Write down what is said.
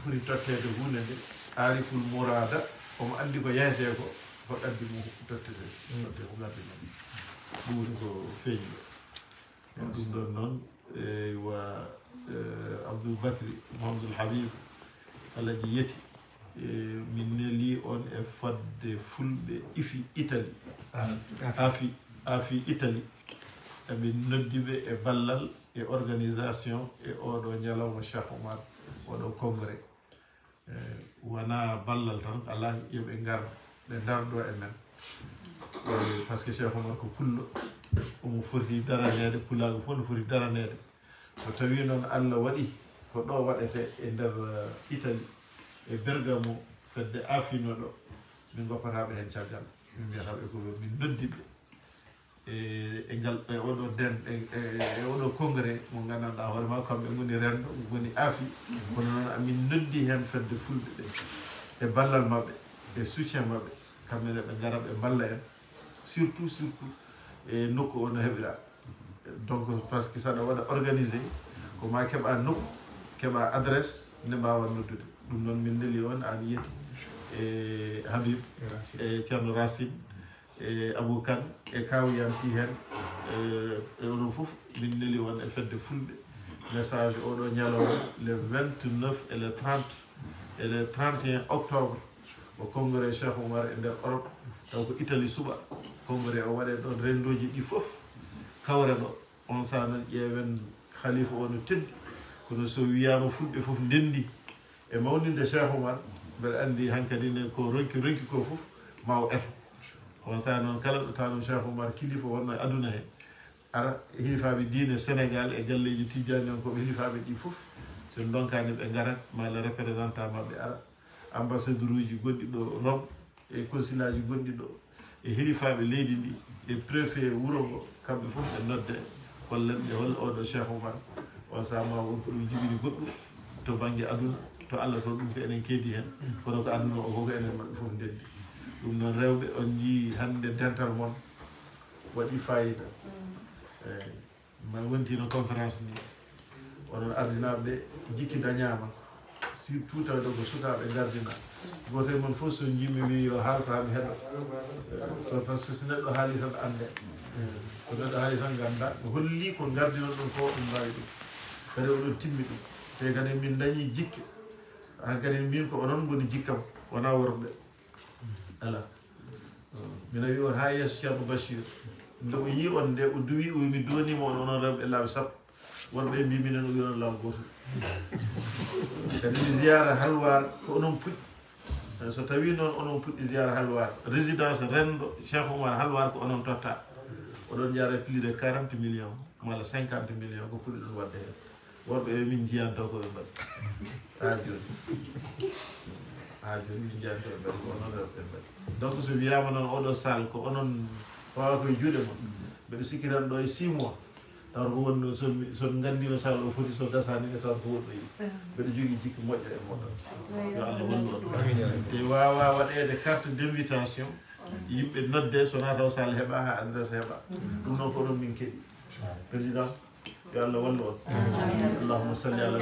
foti tottede hunde nde ariful mourada omo andi ko yeyete ko fo addi mo tottede totte ko gadde non ɗum woni ko feeñi ɗo ɗum ɗon noon wa Abdoul Bakri Mouhamadoul Habib alaji yeti min neli on e fodde fulɓe ifi Italie afi Italie eɓe noddiɓe e ballal e organisation e oɗo ñalawma Cheikh Oumar oɗo congrès wona ballal tan ala yoɓe gar ɓe darɗo e men par ce que Cheikh Oumar ko pullo omo foti daranede pulago fof no foti daranede so tawi noon Allah waɗi ko ɗo waɗete e nder Italie e Bergamo fedde afino ɗo min goppataɓe hen caggal min mbiyataɓe ko min noddiɓe e ngal e oɗo den e oɗo congrès mo gandanɗa hoorema kamɓe goni rendo goni aafi kono noon amin noddi hen fedde fulɓe ɓe e ballal mabɓe e soutien mabɓe kamɓene ɓe gara ɓe balla en surtout e nokku o no heɓira donc par ce que saɗa waɗa organisé ko ma keɓa nokku keɓa adresse nde mbawa noddude ɗum noon min neli on an yiyeti e Habib e Ceerno Racine e Abou Kane e kawyanti hen e onon foof min neli on e fedde fulɓe message oɗo ñalawma le 29 et le 30 et le 31 octobre o congrès Cheikh Oumar e nder Europe taw ko Italie suɓa congrès o waɗe ɗon rendoji ɗi foof kawre ɗo on saaha noon ƴeewen khalifa o no teddi kono so wiyama fulɓe foof ndendi e mawninde Cheikh Oumar mbeɗa andi hankkadi ne ko ronki ko foof ma o eto on saaha noon kala ɗo taw Cheikh Oumar kilifa wonno e aduna he ara hilifaɓe diine Sénégal e galleji Tidiane on koɓe hilifaɓe ɗi foof so donkani ɓe garat malla représentant mabɓe ara ambassadeur uji gonɗi ɗo Rome e consulat ji gonɗi ɗo e hilifaɓe leydi ndi e préfet wuro ngo kamɓe foof ɓe nodde kollen ɓe holla oɗo Cheikh Oumar on saaha ma wonko ɗum jibini goɗɗum to banggue aduna to Allah to ɗum ko enen keedi hen kono ko aduna o koko enen mabɓe foof ndendi ɗum noon rewɓe on jii hande dental moon waɗi fayida eyyi ma wontino conférence ni onon ardinaɓe jikki dañama surtout tawde ko sukaɓe gardina goto e moon foof so jimmi wi yo haal ko hami heɗo so par ce que so neɗɗo haali tan ande so neɗɗo haali tan ganda holli ko gardino ɗum ko ɗum mbawi ɗum kadi oɗon timmi ɗum te kadi min dañi jikke han kadi min ko onon goni jikkam wona worɓe ala mino wi on ha yeeso Ceerno Bachir nde o yi on nde o duwi o mi donima on onon rewɓe laabi sappo wonɓe mbi minen o wi on laabi goto kadi mi ziyara halwar ko onon puɗɗi so tawi noon onon puɗɗi ziyara halwar résidence rendo Cheikh Oumar halwar ko onon totta oɗon jara plus de 40 millions mala 50 millions ko puɗɗi ɗum wadde hen worɓe ɓe min jiyanto koɓe mbaɗi ha joni min jiyanto ɓe mbaɗi ko onon rewɓe mbaɗi donc so wiyama noon oɗo salle ko onon fawa koye juuɗe mon mbeɗa sikki tan ɗo e 6 mois taw ko wonno son gandino salle o foti so dasani e taw ko woɗɗo yi mbeɗa jogui jikki moƴƴo e moɗon yo Allah wallu on te wawa waɗede carte d' invitation yimɓe nodde sona taw salle heeɓa ha adresse heeɓa ɗum noon ko oɗon min keeɗi président yo Allah wallu on allahumma salli ala